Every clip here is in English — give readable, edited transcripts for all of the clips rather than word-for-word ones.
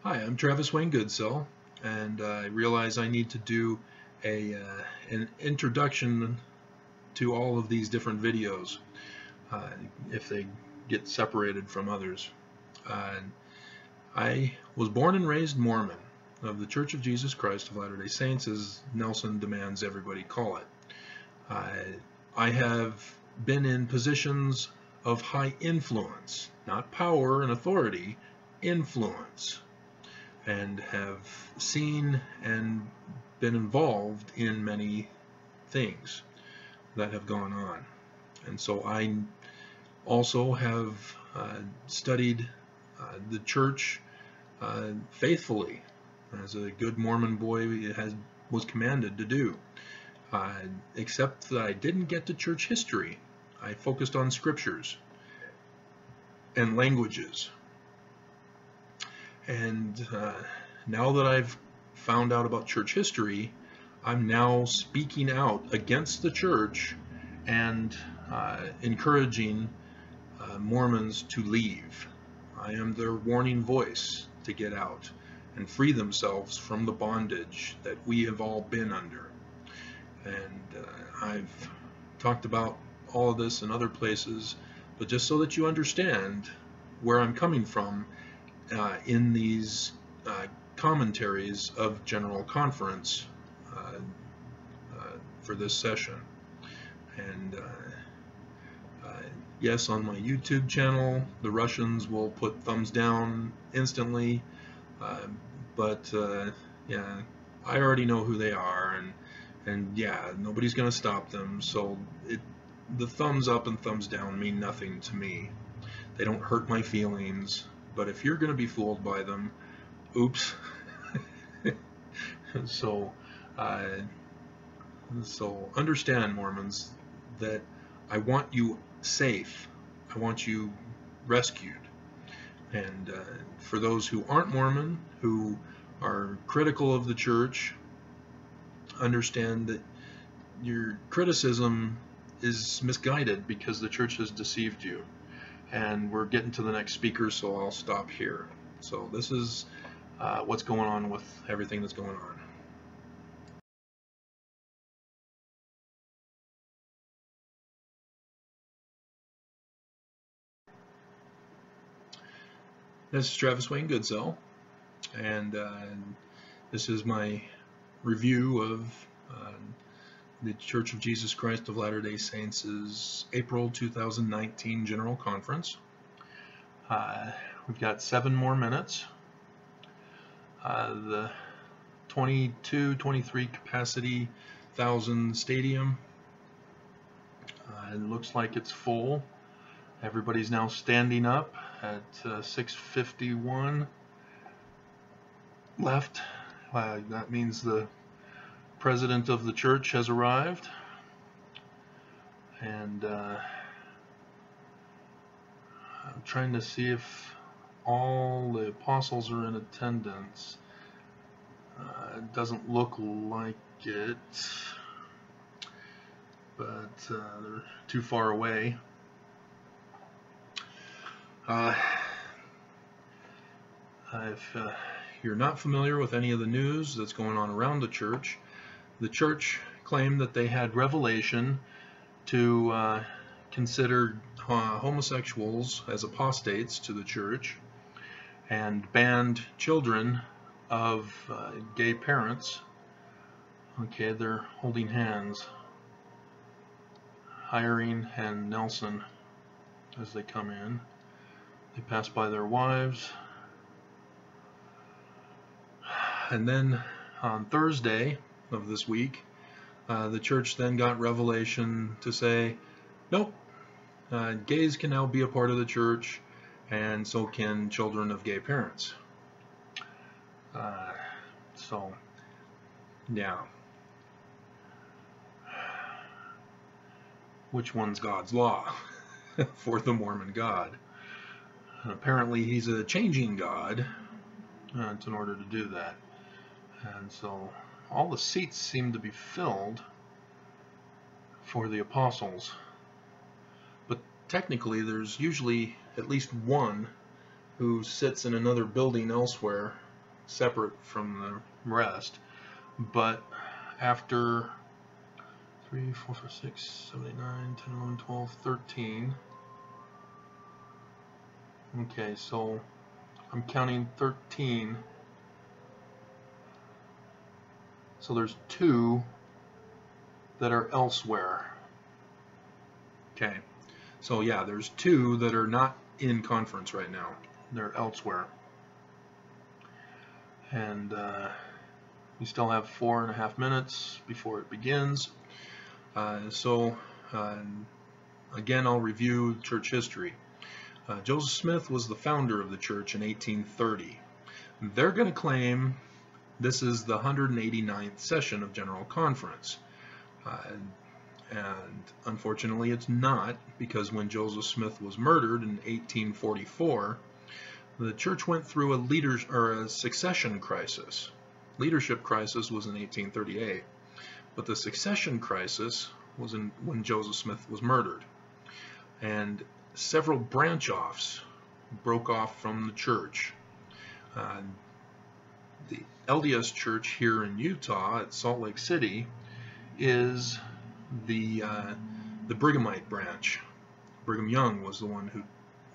Hi, I'm Travis Wayne Goodsell, and I realize I need to do an introduction to all of these different videos uh, if they get separated from others. I was born and raised Mormon of the Church of Jesus Christ of Latter-day Saints, as Nelson demands everybody call it. I have been in positions of high influence, not power and authority, influence, and have seen and been involved in many things that have gone on. And so I also have studied the church faithfully, as a good Mormon boy was commanded to do. Except that I didn't get to church history. I focused on scriptures and languages. And now that I've found out about church history, I'm now speaking out against the church and encouraging Mormons to leave. I am their warning voice to get out and free themselves from the bondage that we have all been under. And I've talked about all of this in other places, but just so that you understand where I'm coming from in these commentaries of General Conference for this session. And yes, on my YouTube channel, the Russians will put thumbs down instantly, but yeah, I already know who they are, and yeah, nobody's going to stop them, so the thumbs up and thumbs down mean nothing to me. They don't hurt my feelings, but if you're going to be fooled by them, oops. So understand, Mormons, that I want you safe. I want you rescued. And for those who aren't Mormon, who are critical of the church, understand that your criticism is misguided because the church has deceived you. And we're getting to the next speaker, so I'll stop here. So this is what's going on with everything that's going on. This is Travis Wayne Goodsell, and this is my review of the Church of Jesus Christ of Latter-day Saints' April 2019 General Conference. We've got 7 more minutes. The 23 capacity 1,000 stadium, it looks like it's full. Everybody's now standing up at 6:51 left. That means the president of the church has arrived, and I'm trying to see if all the apostles are in attendance. It doesn't look like it, but they're too far away. If you're not familiar with any of the news that's going on around the church claimed that they had revelation to consider homosexuals as apostates to the church, and banned children of gay parents. Okay, they're holding hands, Hiring and Nelson, as they come in. They pass by their wives. And then on Thursday of this week, the church then got revelation to say, nope, gays can now be a part of the church, and so can children of gay parents. So, yeah. Which one's God's law for the Mormon God? Apparently he's a changing God in order to do that. And so all the seats seem to be filled for the apostles. But technically there's usually at least one who sits in another building elsewhere separate from the rest. But after 3, 4, 5, 6, 7, 8, 9, 10, 11, 12, 13. Okay, so I'm counting 13. So there's 2 that are elsewhere. Okay, so yeah, there's 2 that are not in conference right now. They're elsewhere. And we still have 4.5 minutes before it begins. Again, I'll review church history. Joseph Smith was the founder of the church in 1830. They're going to claim this is the 189th session of General Conference. And unfortunately it's not, because when Joseph Smith was murdered in 1844, the church went through a succession crisis. Leadership crisis was in 1838, but the succession crisis was when Joseph Smith was murdered. And several branch-offs broke off from the church. The LDS church here in Utah at Salt Lake City is the Brighamite branch. Brigham Young was the one who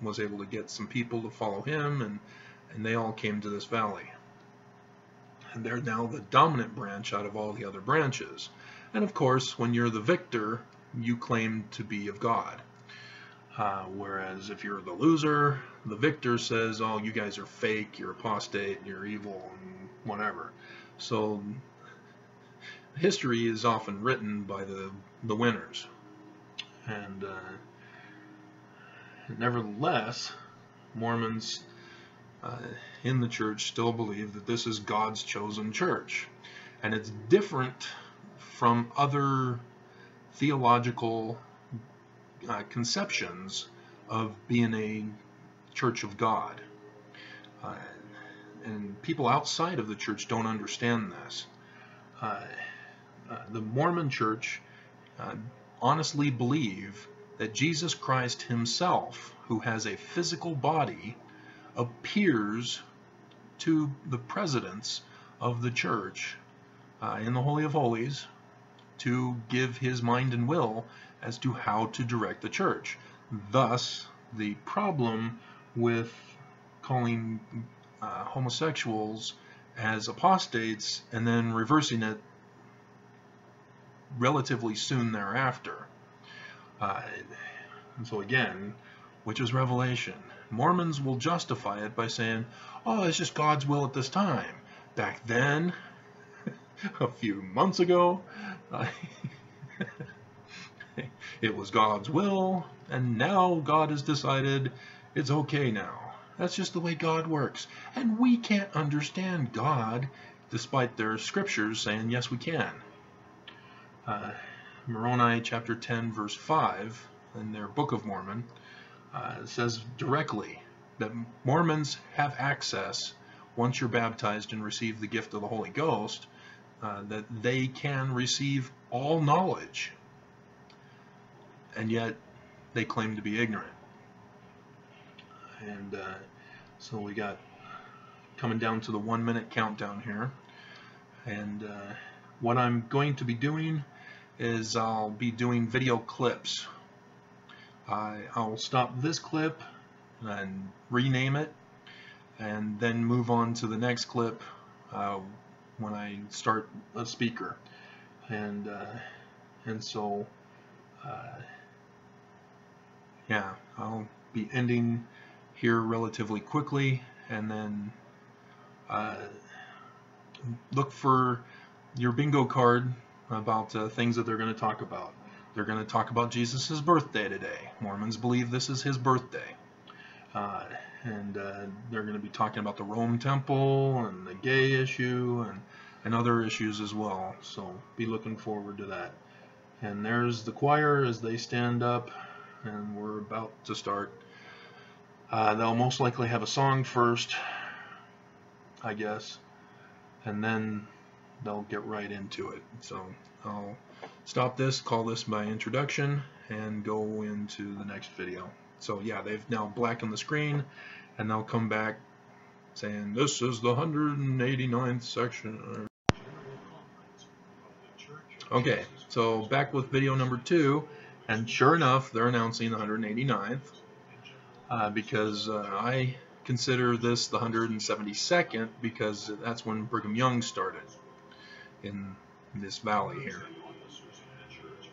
was able to get some people to follow him, and they all came to this valley. And they're now the dominant branch out of all the other branches. And of course, when you're the victor, you claim to be of God. Whereas if you're the loser, the victor says, oh, you guys are fake, you're apostate, you're evil, and whatever. So history is often written by the winners. And nevertheless, Mormons in the church still believe that this is God's chosen church. And it's different from other theological conceptions of being a church of God. And people outside of the church don't understand this. The Mormon church honestly believe that Jesus Christ himself, who has a physical body, appears to the presidents of the church in the Holy of Holies to give his mind and will as to how to direct the church. Thus, the problem with calling homosexuals as apostates and then reversing it relatively soon thereafter. And so again, which is revelation? Mormons will justify it by saying, oh, it's just God's will at this time. Back then, a few months ago, it was God's will, and now God has decided it's okay now. That's just the way God works. And we can't understand God, despite their scriptures saying, yes, we can. Moroni chapter 10, verse 5, in their Book of Mormon, says directly that Mormons have access, once you're baptized and receive the gift of the Holy Ghost, that they can receive all knowledge, and yet they claim to be ignorant. And so we got coming down to the 1 minute countdown here, and what I'm going to be doing is I'll be doing video clips. I'll stop this clip and rename it, and then move on to the next clip when I start a speaker. And so yeah, I'll be ending here relatively quickly, and then look for your bingo card about things that they're going to talk about. They're going to talk about Jesus' birthday today. Mormons believe this is his birthday. And they're going to be talking about the Rome Temple and the gay issue and other issues as well. So be looking forward to that. And there's the choir as they stand up, and we're about to start. They'll most likely have a song first, I guess, and then they'll get right into it. So I'll stop this, call this my introduction, and go into the next video. So yeah, they've now blackened the screen, and they'll come back saying this is the 189th section. Okay, so back with video number 2, and sure enough, they're announcing the 189th because I consider this the 172nd because that's when Brigham Young started in this valley here.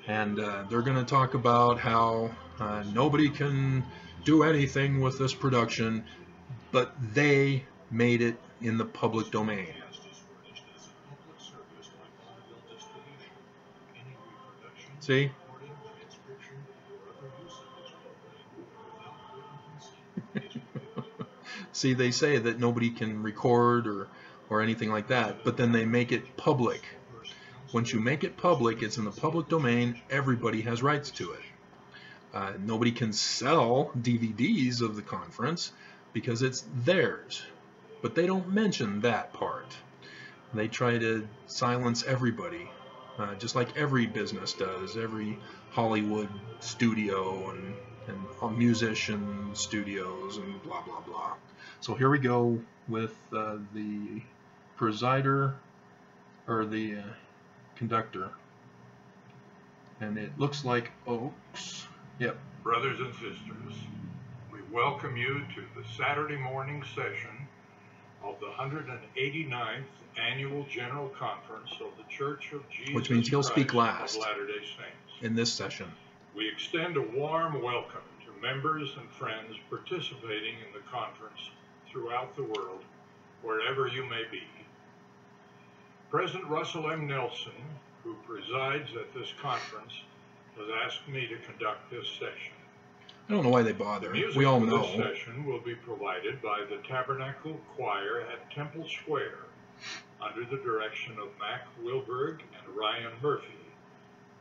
And they're going to talk about how nobody can do anything with this production, but they made it in the public domain. See? See, they say that nobody can record or anything like that, but then they make it public. Once you make it public, it's in the public domain, everybody has rights to it. Nobody can sell DVDs of the conference because it's theirs, but they don't mention that part. They try to silence everybody, just like every business does, every Hollywood studio and musician studios and blah blah blah. So here we go with the presider or the conductor, and it looks like Oaks. Yep. Brothers and sisters, we welcome you to the Saturday morning session of the 189th Annual General Conference of the Church of Jesus Which means he'll Christ speak last of Latter-day Saints. In this session. We extend a warm welcome to members and friends participating in the conference throughout the world, wherever you may be. President Russell M. Nelson, who presides at this conference, has asked me to conduct this session. I don't know why they bother. We all know. This session will be provided by the Tabernacle Choir at Temple Square under the direction of Mac Wilberg and Ryan Murphy,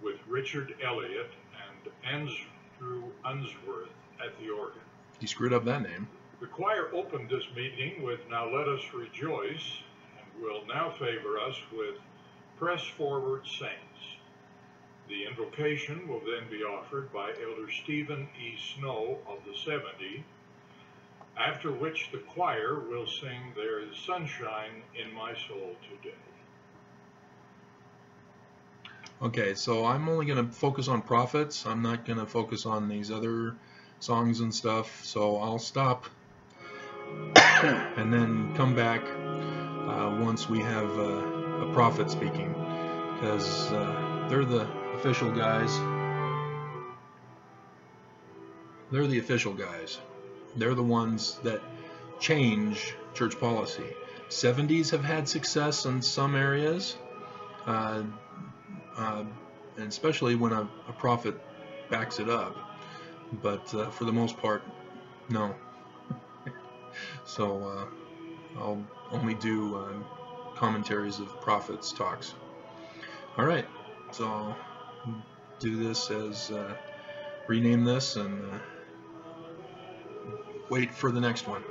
with Richard Elliott and Andrew Unsworth at the organ. You screwed up that name. The choir opened this meeting with "Now Let Us Rejoice," and will now favor us with "Press Forward, Saints." The invocation will then be offered by Elder Stephen E. Snow of the 70, after which the choir will sing "There is Sunshine in My Soul Today." Okay, so I'm only going to focus on prophets. I'm not going to focus on these other songs and stuff, so I'll stop and then come back once we have a prophet speaking, because they're the official guys. They're the official guys. They're the ones that change church policy. 70s have had success in some areas, and especially when a prophet backs it up. But for the most part, no. So I'll only do commentaries of prophets' talks. All right, so I'll do this as rename this and wait for the next one.